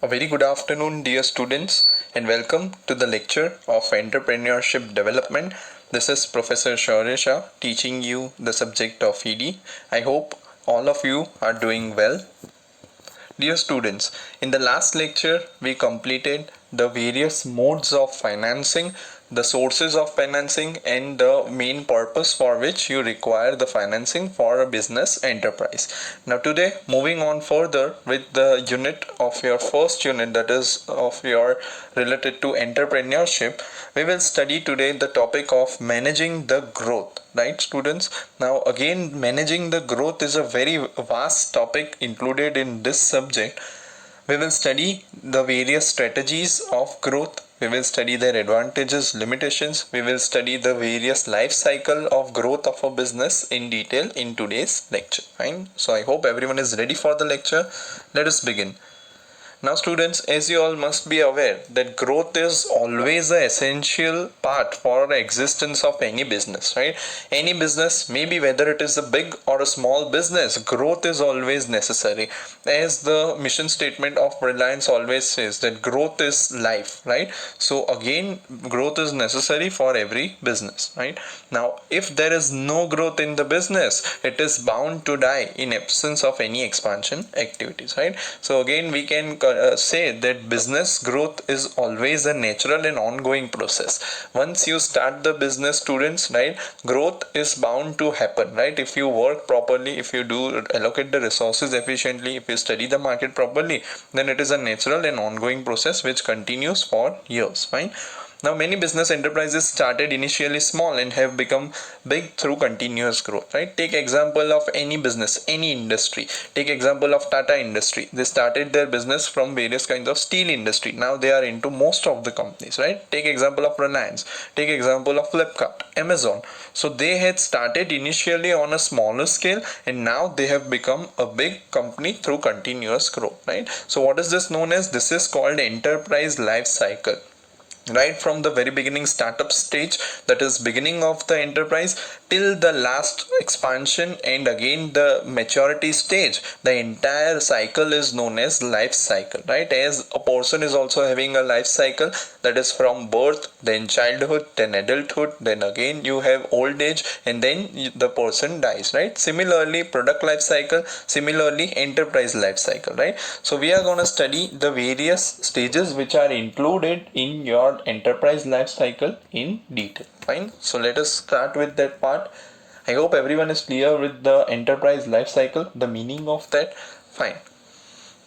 A very good afternoon, dear students, and welcome to the lecture of Entrepreneurship Development. This is Professor Shauresha teaching you the subject of ED. I hope all of you are doing well. Dear students, in the last lecture, we completed the various modes of financing, the sources of financing, and the main purpose for which you require the financing for a business enterprise. Now today, moving on further with the unit of your first unit, that is of your related to entrepreneurship, we will study today the topic of managing the growth. Right, students? Now again, managing the growth is a very vast topic included in this subject. We will study the various strategies of growth. We will study their advantages, limitations. We will study the various life cycle of growth of a business in detail in today's lecture. Fine. So I hope everyone is ready for the lecture. Let us begin. Now students, as you all must be aware that growth is always an essential part for the existence of any business, right? Any business, maybe whether it is a big or a small business, growth is always necessary. As the mission statement of Reliance always says that growth is life, right? So again, growth is necessary for every business, right? Now, if there is no growth in the business, it is bound to die in absence of any expansion activities, right? So again, we can say that business growth is always a natural and ongoing process. Once you start the business, students, right, growth is bound to happen, right? If you work properly, if you do allocate the resources efficiently, if you study the market properly, then it is a natural and ongoing process which continues for years. Fine. Now, many business enterprises started initially small and have become big through continuous growth, right? Take example of any business, any industry. Take example of Tata Industry. They started their business from various kinds of steel industry. Now they are into most of the companies, right? Take example of Reliance. Take example of Flipkart, Amazon. So they had started initially on a smaller scale and now they have become a big company through continuous growth, right? So what is this known as? This is called enterprise life cycle. Right from the very beginning startup stage, that is beginning of the enterprise, till the last expansion and again the maturity stage, the entire cycle is known as life cycle, right? As a person is also having a life cycle, that is from birth, then childhood, then adulthood, then again you have old age, and then the person dies, right? Similarly product life cycle, similarly enterprise life cycle, right? So we are going to study the various stages which are included in your enterprise life cycle in detail. Fine. So let us start with that part. I hope everyone is clear with the enterprise life cycle, the meaning of that. Fine.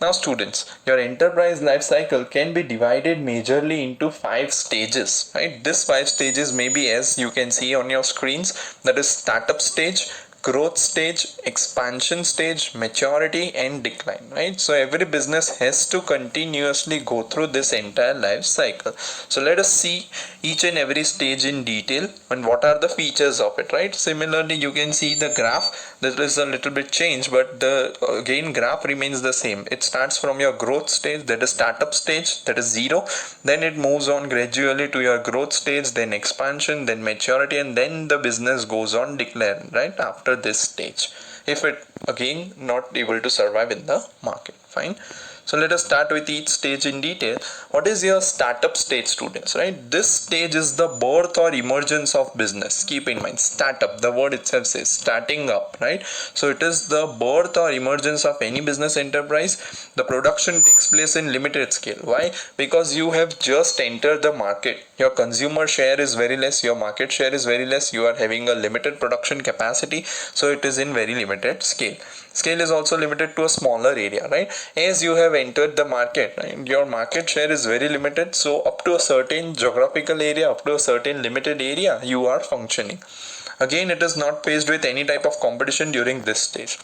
Now students, your enterprise life cycle can be divided majorly into 5 stages, right? This 5 stages may be, as you can see on your screens, that is startup stage, growth stage, expansion stage, maturity and decline, right? So every business has to continuously go through this entire life cycle. So let us see each and every stage in detail and what are the features of it, right? Similarly, you can see the graph. This is a little bit changed, but the again graph remains the same. It starts from your growth stage, that is startup stage, that is 0. Then it moves on gradually to your growth stage, then expansion, then maturity, and then the business goes on decline, right? After this stage, if it again not able to survive in the market. Fine. So let us start with each stage in detail. What is your startup stage, students, right? This stage is the birth or emergence of business. Keep in mind, startup, the word itself says starting up, right? So it is the birth or emergence of any business enterprise. The production takes place in limited scale. Why? Because you have just entered the market. Your consumer share is very less, your market share is very less, you are having a limited production capacity, so it is in very limited scale. Scale is also limited to a smaller area, right? As you have entered the market, right, your market share is very limited, so up to a certain geographical area, up to a certain limited area, you are functioning. Again, it is not faced with any type of competition during this stage,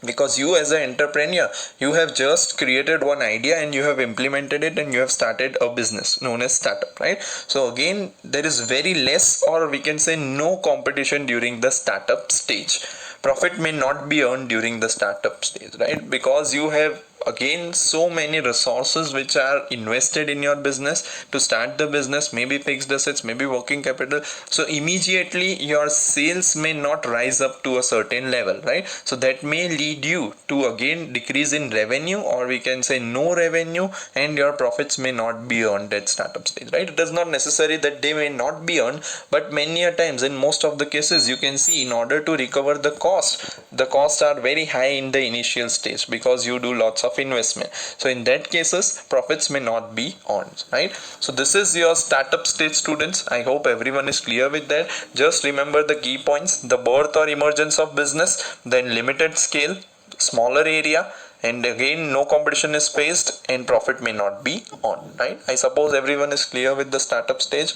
because you as an entrepreneur, you have just created one idea and you have implemented it and you have started a business known as startup, right? So again, there is very less, or we can say no competition during the startup stage. Profit may not be earned during the startup stage, right? Because you have again so many resources which are invested in your business to start the business, maybe fixed assets, maybe working capital. So immediately your sales may not rise up to a certain level, right? So that may lead you to again decrease in revenue, or we can say no revenue, and your profits may not be earned at startup stage, right? It is not necessary that they may not be earned, but many a times in most of the cases you can see, in order to recover the costs are very high in the initial stage because you do lots of investment. So in that cases profits may not be earned, right? So this is your startup stage, students. I hope everyone is clear with that. Just remember the key points: the birth or emergence of business, then limited scale, smaller area, and again no competition is faced, and profit may not be on, right? I suppose everyone is clear with the startup stage.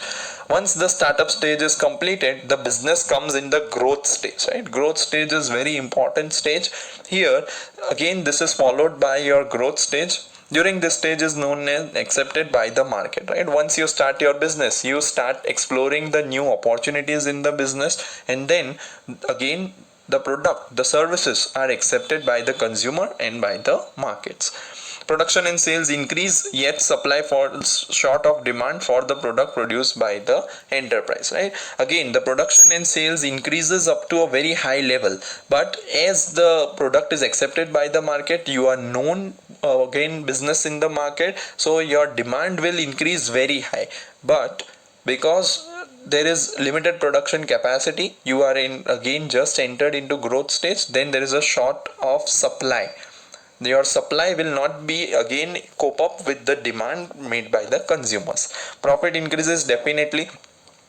Once the startup stage is completed, the business comes in the growth stage, right? Growth stage is very important stage here. Again, this is followed by your growth stage. During this stage is known as accepted by the market, right? Once you start your business, you start exploring the new opportunities in the business, and then again the product, the services are accepted by the consumer and by the markets. Production and sales increase, yet supply falls short of demand for the product produced by the enterprise, right? Again, the production and sales increases up to a very high level, but as the product is accepted by the market, you are known again business in the market, so your demand will increase very high. But because there is limited production capacity, you are in again just entered into growth stage, then there is a short of supply. Your supply will not be again cope up with the demand made by the consumers. Profit increases definitely,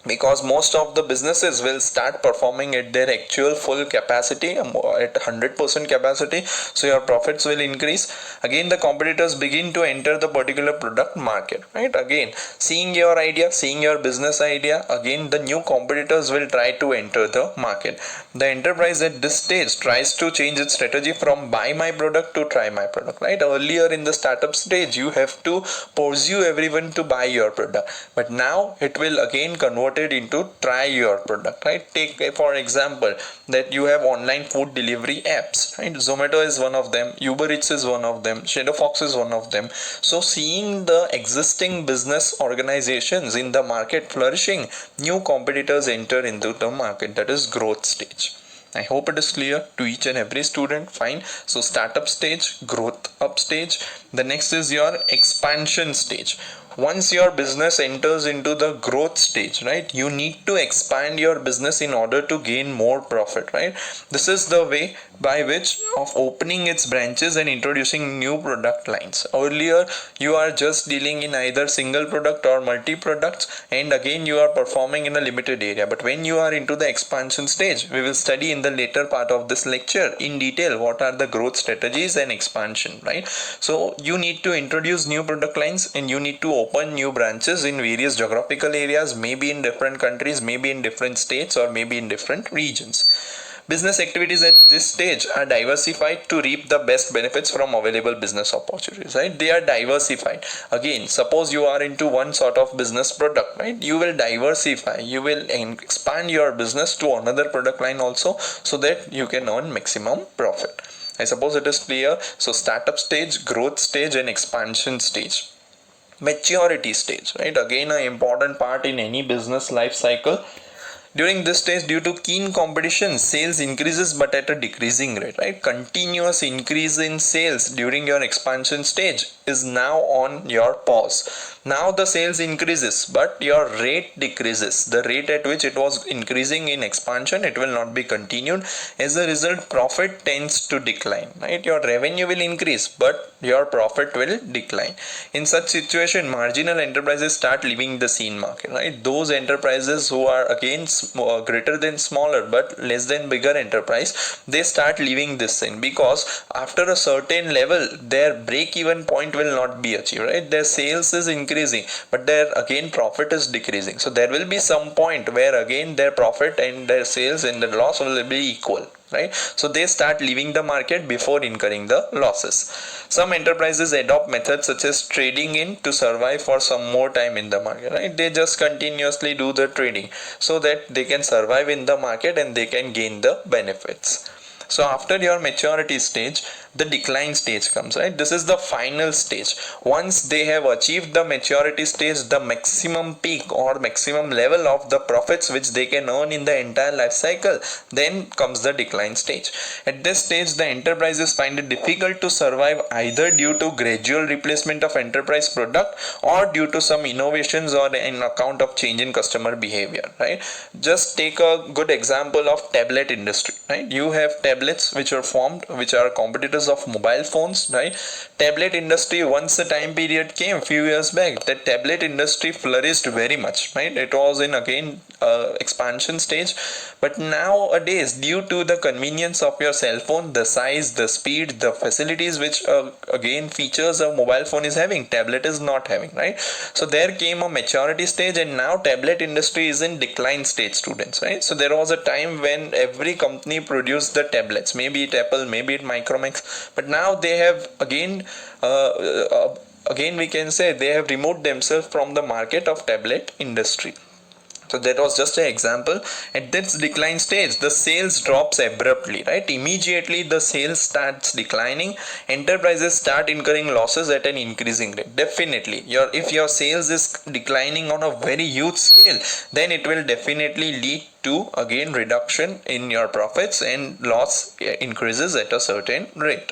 because most of the businesses will start performing at their actual full capacity, at 100% capacity, so your profits will increase. Again, the competitors begin to enter the particular product market, right? Again, seeing your idea, seeing your business idea, again the new competitors will try to enter the market. The enterprise at this stage tries to change its strategy from buy my product to try my product, right? Earlier in the startup stage you have to pursue everyone to buy your product, but now it will again convert into try your product, right? Take for example that you have online food delivery apps, right? Zomato is one of them, Uber Eats is one of them, Shadow Fox is one of them. So seeing the existing business organizations in the market flourishing, new competitors enter into the market. That is growth stage. I hope it is clear to each and every student. Fine. So startup stage, growth up stage. The next is your expansion stage. Once your business enters into the growth stage, right, you need to expand your business in order to gain more profit, right? This is the way by which of opening its branches and introducing new product lines. Earlier you are just dealing in either single product or multi products, and again you are performing in a limited area. But when you are into the expansion stage, we will study in the later part of this lecture in detail what are the growth strategies and expansion, right? So you need to introduce new product lines, and you need to open new branches in various geographical areas, maybe in different countries, maybe in different states, or maybe in different regions. Business activities at this stage are diversified to reap the best benefits from available business opportunities, right? They are diversified. Again, suppose you are into one sort of business product, right? You will diversify, you will expand your business to another product line also, so that you can earn maximum profit. I suppose it is clear. So startup stage, growth stage, and expansion stage. Maturity stage, right? Again, an important part in any business life cycle. During this stage, due to keen competition, sales increases but at a decreasing rate, right? Continuous increase in sales during your expansion stage is now on your pause. Now the sales increases but your rate decreases. The rate at which it was increasing in expansion, it will not be continued. As a result, profit tends to decline, right? Your revenue will increase but your profit will decline. In such situation, marginal enterprises start leaving the scene market, right? Those enterprises who are again greater than smaller but less than bigger enterprise, they start leaving this scene, because after a certain level their break even point will not be achieved, right? Their sales is increasing but their again profit is decreasing. So there will be some point where again their profit and their sales and the loss will be equal, right? So they start leaving the market before incurring the losses. Some enterprises adopt methods such as trading in to survive for some more time in the market, right? They just continuously do the trading so that they can survive in the market and they can gain the benefits. So after your maturity stage, the decline stage comes, right? This is the final stage. Once they have achieved the maturity stage, the maximum peak or maximum level of the profits which they can earn in the entire life cycle, then comes the decline stage. At this stage, the enterprises find it difficult to survive, either due to gradual replacement of enterprise product or due to some innovations or an account of change in customer behavior, right? Just take a good example of tablet industry, right? You have tablets which are formed, which are competitors of mobile phones, right? Tablet industry, once a time period came few years back, the tablet industry flourished very much, right? It was in again expansion stage, but nowadays, due to the convenience of your cell phone, the size, the speed, the facilities which again features a mobile phone is having, tablet is not having, right? So there came a maturity stage, and now tablet industry is in decline stage, students, right? So there was a time when every company produced the tablets, maybe it Apple, maybe it Micromax, but now they have again we can say they have removed themselves from the market of tablet industry. So that was just an example. At this decline stage, the sales drops abruptly, right? Immediately the sales starts declining. Enterprises start incurring losses at an increasing rate. Definitely, if your sales is declining on a very huge scale, then it will definitely lead to again reduction in your profits, and loss increases at a certain rate.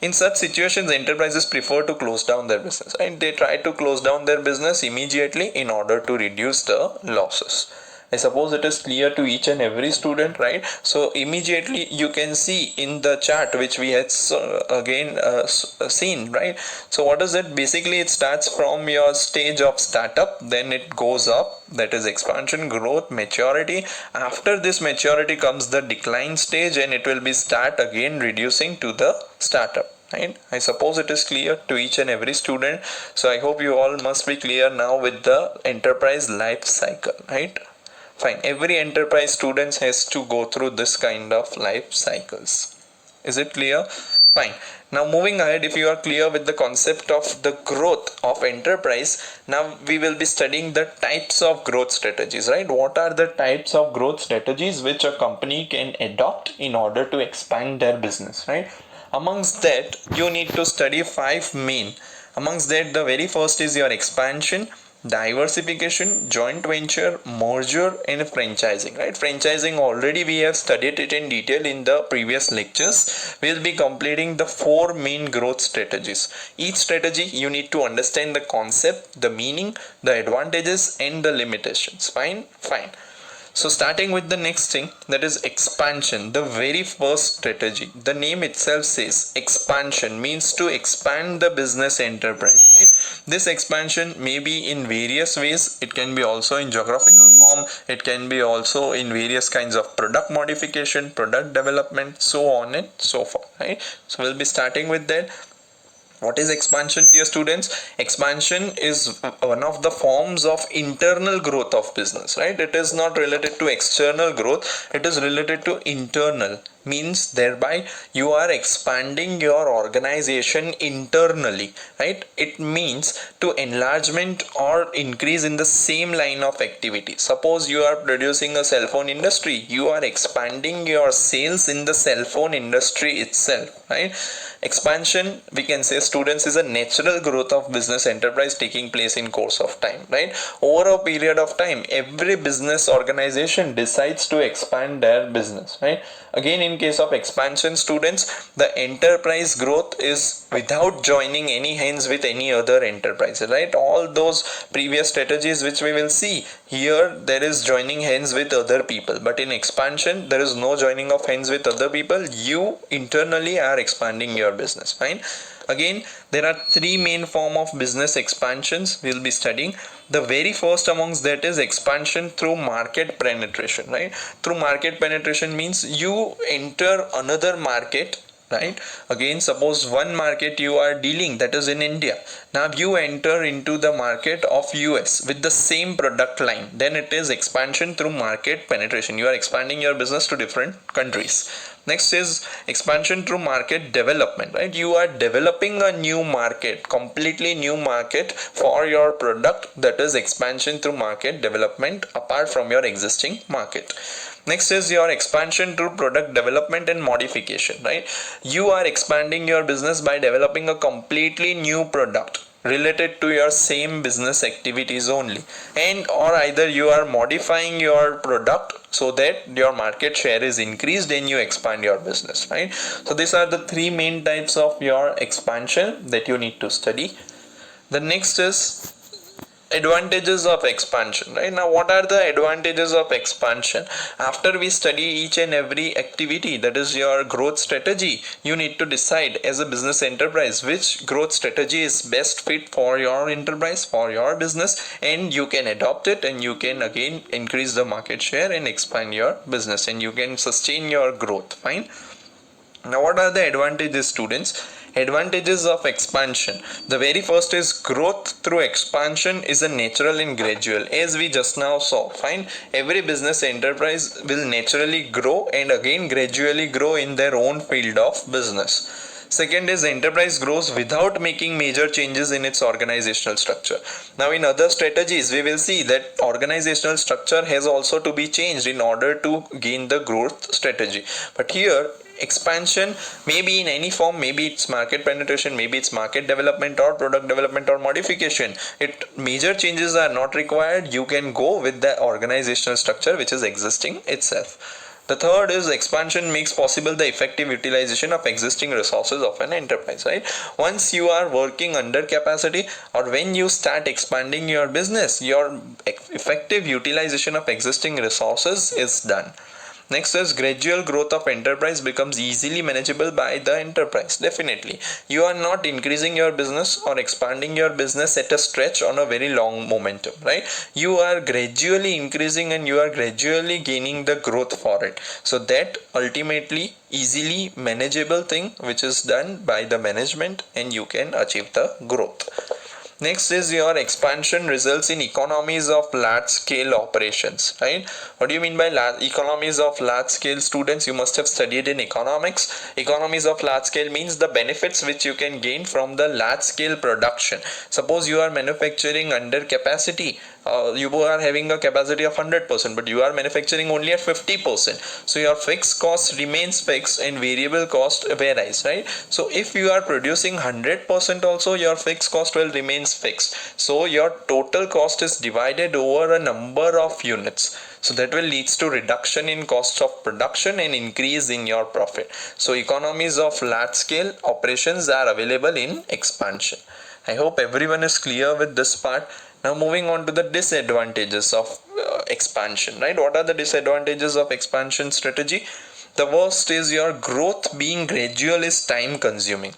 In such situations, enterprises prefer to close down their business, and they try to close down their business immediately in order to reduce the losses. I suppose it is clear to each and every student, right? So immediately you can see in the chart which we had seen, right? So what is it? Basically, it starts from your stage of startup, then it goes up, that is expansion, growth, maturity. After this maturity comes the decline stage, and it will be start again reducing to the startup. Right? I suppose it is clear to each and every student. So I hope you all must be clear now with the enterprise life cycle, right? Fine. Every enterprise students has to go through this kind of life cycles. Is it clear? Fine. Now moving ahead, if you are clear with the concept of the growth of enterprise, now we will be studying the types of growth strategies, right? What are the types of growth strategies which a company can adopt in order to expand their business, right? Amongst that, you need to study 5 main. Amongst that, the very first is your expansion, diversification, joint venture, merger, and franchising, right? Franchising, already we have studied it in detail in the previous lectures. We'll be completing the 4 main growth strategies. Each strategy you need to understand the concept, the meaning, the advantages, and the limitations. Fine. So starting with the next thing, that is expansion, the very first strategy. The name itself says expansion means to expand the business enterprise, right? This expansion may be in various ways. It can be also in geographical form. It can be also in various kinds of product modification, product development, so on and so forth, right? So we'll be starting with that. What is expansion, dear students? Expansion is one of the forms of internal growth of business, right? It is not related to external growth. It is related to internal. Means thereby you are expanding your organization internally, right? It means to enlargement or increase in the same line of activity. Suppose you are producing a cell phone industry, you are expanding your sales in the cell phone industry itself, right? Expansion, we can say, students, is a natural growth of business enterprise taking place in course of time, right? Over a period of time, every business organization decides to expand their business, right? Again, in case of expansion, students, the enterprise growth is without joining any hands with any other enterprise, right? All those previous strategies which we will see here, there is joining hands with other people, but in expansion there is no joining of hands with other people. You internally are expanding your business. Fine. Again, there are 3 main form of business expansions we'll be studying. The very first amongst that is expansion through market penetration, right? Through market penetration means you enter another market, right? Again, suppose one market you are dealing, that is in India. Now you enter into the market of US with the same product line. Then it is expansion through market penetration. You are expanding your business to different countries. Next is expansion through market development, right? You are developing a new market, completely new market for your product. That is expansion through market development apart from your existing market. Next is your expansion through product development and modification, right? You are expanding your business by developing a completely new product related to your same business activities only, and or either you are modifying your product so that your market share is increased and you expand your business, right? So these are the three main types of your expansion that you need to study. The next is advantages of expansion. Right now, what are the advantages of expansion? After we study each and every activity, that is your growth strategy, you need to decide as a business enterprise which growth strategy is best fit for your enterprise, for your business, and you can adopt it, and you can again increase the market share and expand your business, and you can sustain your growth. Fine. Now, what are the advantages, students? Advantages of expansion. The very first is growth through expansion is a natural and gradual, as we just now saw. Fine. Every business enterprise will naturally grow and again gradually grow in their own field of business. Second is enterprise grows without making major changes in its organizational structure. Now in other strategies we will see that organizational structure has also to be changed in order to gain the growth strategy. But here expansion may be in any form, maybe it's market penetration, maybe it's market development or product development or modification. Major changes are not required. You can go with the organizational structure which is existing itself. The third is expansion makes possible the effective utilization of existing resources of an enterprise, right? Once you are working under capacity or when you start expanding your business, your effective utilization of existing resources is done. Next is gradual growth of enterprise becomes easily manageable by the enterprise. Definitely. You are not increasing your business or expanding your business at a stretch on a very long momentum, right? You are gradually increasing and you are gradually gaining the growth for it. So that ultimately easily manageable thing which is done by the management, and you can achieve the growth. Next is your expansion results in economies of large scale operations, right? What do you mean by economies of large scale? Students, you must have studied in economics. Economies of large scale means the benefits which you can gain from the large scale production. Suppose you are manufacturing under capacity. You are having a capacity of 100%, but you are manufacturing only at 50%. So your fixed cost remains fixed and variable cost varies, right? So if you are producing 100% also, your fixed cost will remain fixed. So your total cost is divided over a number of units. So that will lead to reduction in cost of production and increase in your profit. So economies of large scale operations are available in expansion. I hope everyone is clear with this part. Now moving on to the disadvantages of expansion, right? What are the disadvantages of expansion strategy? The worst is your growth being gradual is time consuming.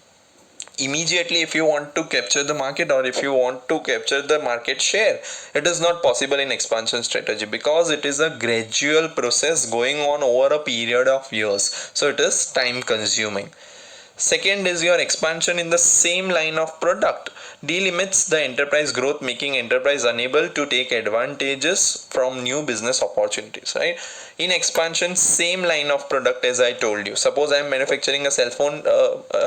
Immediately, if you want to capture the market or if you want to capture the market share, it is not possible in expansion strategy because it is a gradual process going on over a period of years. So it is time consuming. Second is your expansion in the same line of product delimits the enterprise growth, making enterprise unable to take advantages from new business opportunities, right? In expansion, same line of product, as I told you. Suppose I am manufacturing a cell phone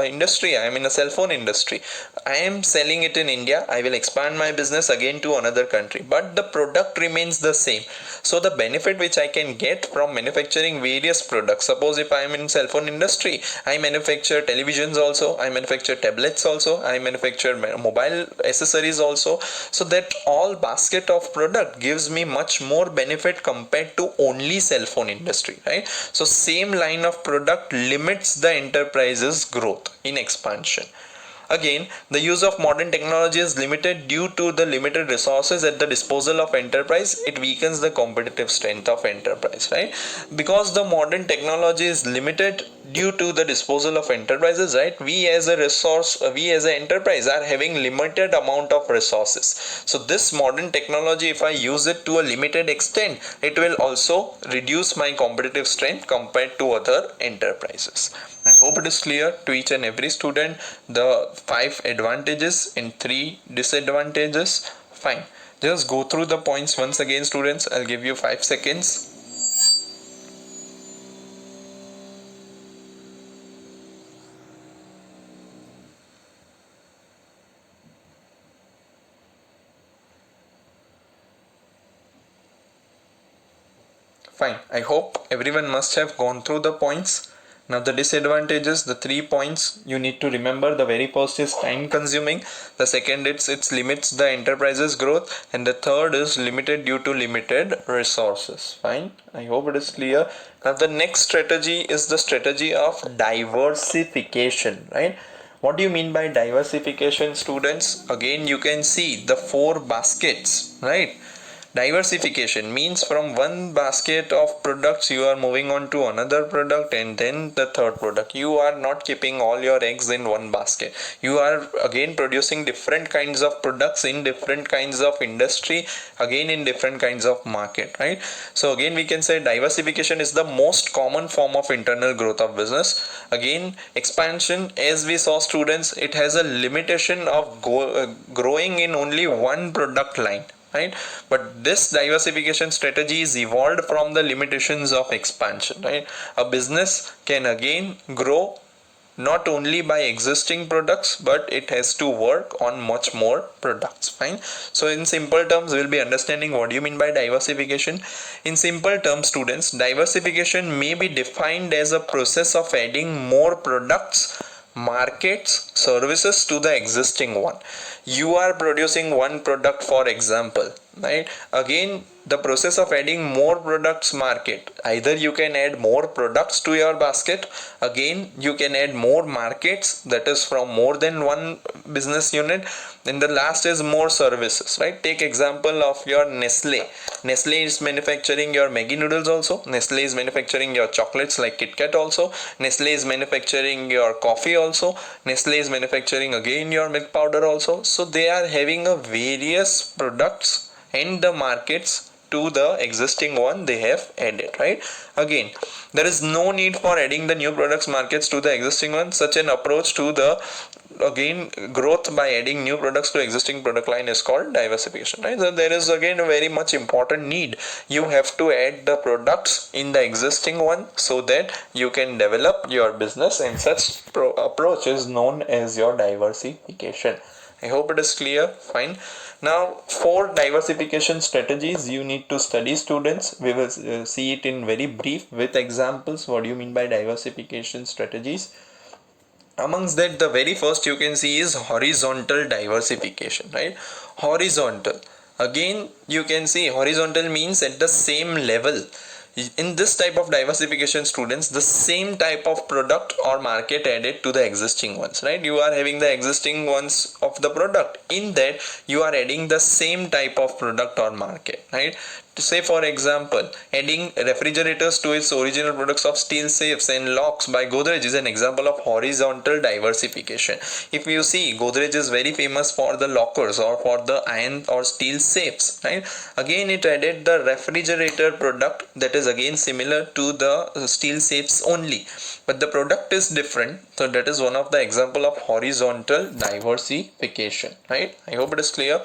industry. I am in a cell phone industry. I am selling it in India. I will expand my business again to another country, but the product remains the same. So the benefit which I can get from manufacturing various products, suppose if I am in cell phone industry, I manufacture televisions also, I manufacture tablets also, I manufacture mobile accessories also. So that all basket of product gives me much more benefit compared to only cell phone industry, right? So same line of product limits the enterprise's growth in expansion. Again, the use of modern technology is limited due to the limited resources at the disposal of enterprise. It weakens the competitive strength of enterprise, right? Because the modern technology is limited due to the disposal of enterprises, right? We as an enterprise are having limited amount of resources. So this modern technology, if I use it to a limited extent, it will also reduce my competitive strength compared to other enterprises. I hope it is clear to each and every student the 5 advantages and 3 disadvantages. Fine. Just go through the points once again, students. I'll give you 5 seconds. Fine. I hope everyone must have gone through the points. Now the disadvantages, the 3 points you need to remember. The very first is time consuming. The second it limits the enterprise's growth, and the third is limited due to limited resources. Fine. I hope it is clear. Now the next strategy is the strategy of diversification, right? What do you mean by diversification, students? Again, you can see the 4 baskets, right? Diversification means from one basket of products you are moving on to another product and then the third product. You are not keeping all your eggs in one basket. You are again producing different kinds of products in different kinds of industry, again in different kinds of market, right? So again we can say diversification is the most common form of internal growth of business. Again, expansion, as we saw, students, it has a limitation of growing in only one product line, right? But this diversification strategy is evolved from the limitations of expansion, right? A business can again grow not only by existing products, but it has to work on much more products. Fine. So in simple terms, we'll be understanding what do you mean by diversification. In simple terms, students, diversification may be defined as a process of adding more products, markets, services to the existing one. You are producing one product, for example, right? Again, the process of adding more products market, either you can add more products to your basket, again you can add more markets, that is from more than one business unit, then the last is more services, right? Take example of your Nestle is manufacturing your Maggi noodles also, Nestle is manufacturing your chocolates like Kit Kat also, Nestle is manufacturing your coffee also, Nestle is manufacturing again your milk powder also. So they are having a various products and the markets to the existing one they have added, right? Again, there is no need for adding the new products markets to the existing one. Such an approach to the again growth by adding new products to existing product line is called diversification, right? So there is again a very much important need. You have to add the products in the existing one so that you can develop your business, and such approach is known as your diversification. I hope it is clear. Fine. Now, 4 diversification strategies you need to study, students. We will see it in very brief with examples. What do you mean by diversification strategies? Amongst that, the very first you can see is horizontal diversification, right? Horizontal. Again, you can see horizontal means at the same level. In this type of diversification, students, the same type of product or market added to the existing ones, right? You are having the existing ones of the product, in that you are adding the same type of product or market, right? To say for example, adding refrigerators to its original products of steel safes and locks by Godrej is an example of horizontal diversification. If you see, Godrej is very famous for the lockers or for the iron or steel safes, right? Again, it added the refrigerator product that is again similar to the steel safes only, but the product is different. So that is one of the example of horizontal diversification, right? I hope it is clear.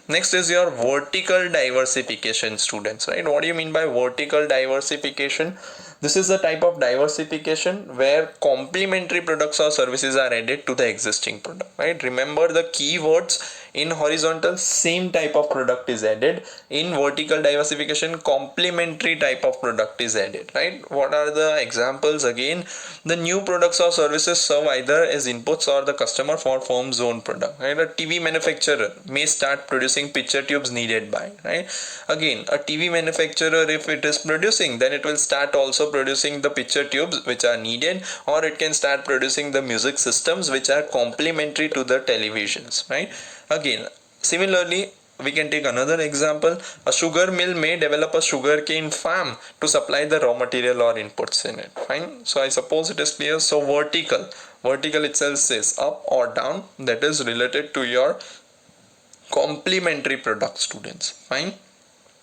Next is your vertical diversification, students, right? What do you mean by vertical diversification? This is a type of diversification where complementary products or services are added to the existing product, right? Remember the keywords. In horizontal, same type of product is added. In vertical diversification, complementary type of product is added, right? What are the examples? Again, the new products or services serve either as inputs or the customer for firm's own product, right? A TV manufacturer may start producing picture tubes needed by, right? Again, a TV manufacturer, if it is producing, then it will start also producing the picture tubes which are needed, or it can start producing the music systems which are complementary to the televisions, right? Again, similarly, we can take another example. A sugar mill may develop a sugarcane farm to supply the raw material or inputs in it. Fine. So I suppose it is clear. So vertical itself says up or down. That is related to your complementary product, students. Fine.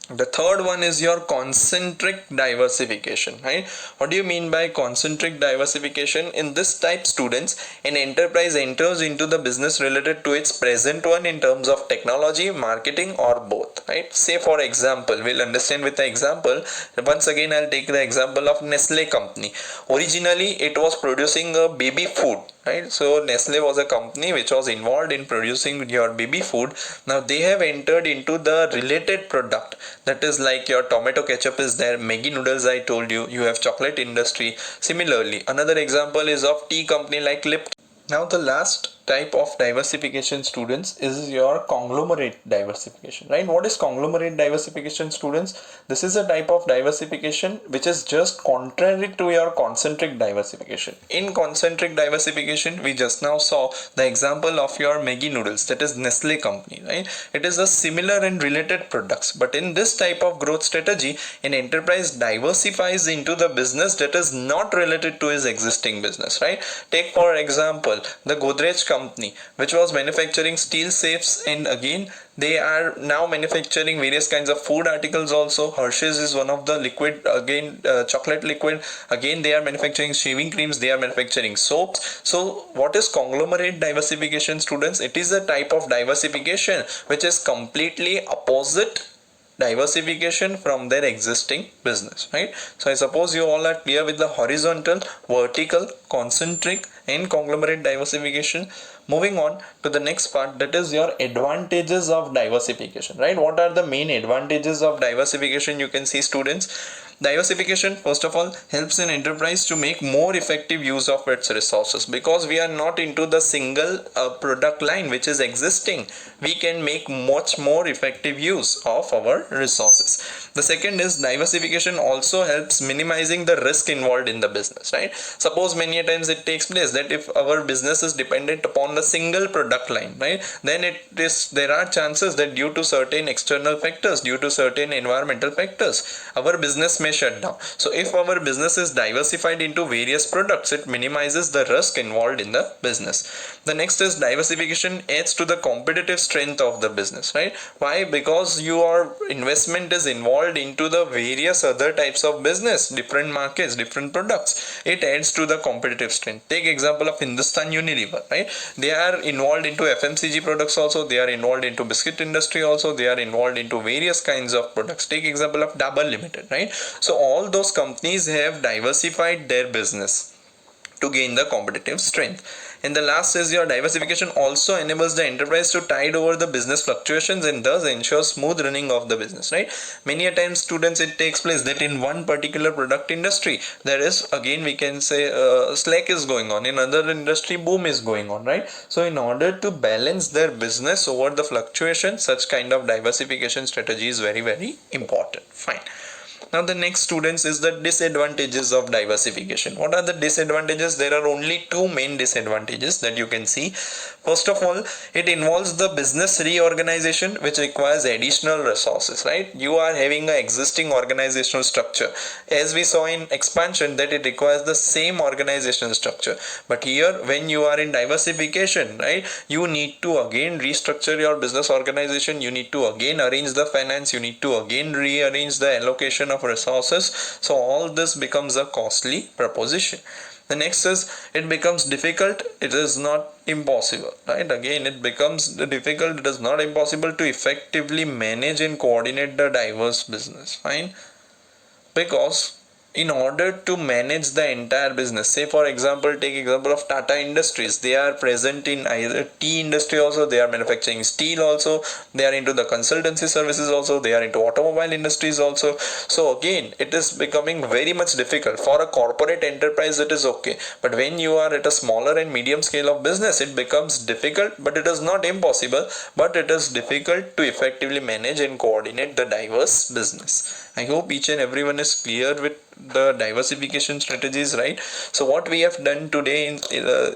The third one is your concentric diversification, right? What do you mean by concentric diversification? In this type, students, an enterprise enters into the business related to its present one in terms of technology, marketing, or both, right? Say for example, we'll understand with the example. Once again, I'll take the example of Nestle company. Originally, it was producing a baby food, right? So Nestle was a company which was involved in producing your baby food. Now they have entered into the related product, that is like your tomato ketchup is there, Maggi noodles I told you, you have chocolate industry. Similarly, another example is of tea company like Lipton. Now the last type of diversification, students, is your conglomerate diversification, right? What is conglomerate diversification, students? This is a type of diversification which is just contrary to your concentric diversification. In concentric diversification, we just now saw the example of your Maggi noodles, that is Nestle company, right? It is a similar and related products, but in this type of growth strategy, an enterprise diversifies into the business that is not related to his existing business, right? Take for example the Godrej company, which was manufacturing steel safes, and again they are now manufacturing various kinds of food articles also. Hershey's is one of the liquid, again chocolate liquid, again they are manufacturing shaving creams, they are manufacturing soaps. So what is conglomerate diversification, students? It is a type of diversification which is completely opposite diversification from their existing business, right? So I suppose you all are clear with the horizontal, vertical, concentric and conglomerate diversification. Moving on to the next part, that is your advantages of diversification, right? What are the main advantages of diversification? You can see, students, diversification first of all helps an enterprise to make more effective use of its resources, because we are not into the single product line which is existing. We can make much more effective use of our resources. The second is diversification also helps minimizing the risk involved in the business, right? Suppose many times it takes place that if our business is dependent upon a single product line, right, then there are chances that due to certain external factors, due to certain environmental factors, our business may shut down. So if our business is diversified into various products, it minimizes the risk involved in the business. The next is diversification adds to the competitive strength of the business, right? Why? Because your investment is involved into the various other types of business, different markets, different products. It adds to the competitive strength. Take example of Hindustan Unilever, right? They are involved into FMCG products also, they are involved into biscuit industry also, they are involved into various kinds of products. Take example of Dabur Limited, right? So all those companies have diversified their business to gain the competitive strength. And the last is your diversification also enables the enterprise to tide over the business fluctuations and thus ensures smooth running of the business, right? Many a times, students, it takes place that in one particular product industry there is, again we can say, slack is going on, in other industry boom is going on, right? So in order to balance their business over the fluctuation, such kind of diversification strategy is very, very important. Fine. Now the next, students, is the disadvantages of diversification. What are the disadvantages? There are only two main disadvantages that you can see. First of all, it involves the business reorganization, which requires additional resources, right? You are having an existing organizational structure. As we saw in expansion, that it requires the same organizational structure. But here, when you are in diversification, right, you need to again restructure your business organization. You need to again arrange the finance. You need to again rearrange the allocation of resources. So all this becomes a costly proposition. The next is, it becomes difficult. It is not impossible, right? Again, it becomes difficult. It is not impossible to effectively manage and coordinate the diverse business. Fine. Because in order to manage the entire business, say for example, take example of Tata Industries. They are present in either tea industry also, they are manufacturing steel also, they are into the consultancy services also, they are into automobile industries also. So again, it is becoming very much difficult. For a corporate enterprise it is okay, but when you are at a smaller and medium scale of business, it becomes difficult. But it is not impossible, but it is difficult to effectively manage and coordinate the diverse business. I hope each and everyone is clear with the diversification strategies, right? So what we have done today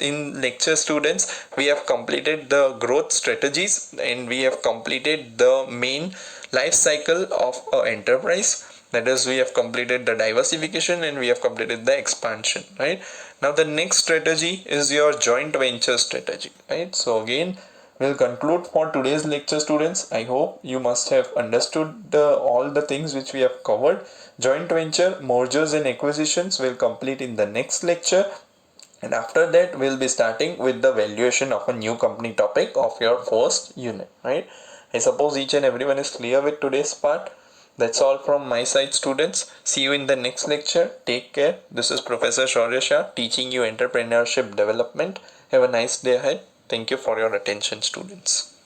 in lecture, students, we have completed the growth strategies and we have completed the main life cycle of an enterprise. That is, we have completed the diversification and we have completed the expansion, right? Now the next strategy is your joint venture strategy, right? So again, we'll conclude for today's lecture, students. I hope you must have understood all the things which we have covered. Joint venture, mergers and acquisitions will complete in the next lecture. And after that, we'll be starting with the valuation of a new company topic of your first unit, right? I suppose each and everyone is clear with today's part. That's all from my side, students. See you in the next lecture. Take care. This is Professor Shaurya Shah teaching you entrepreneurship development. Have a nice day ahead. Thank you for your attention, students.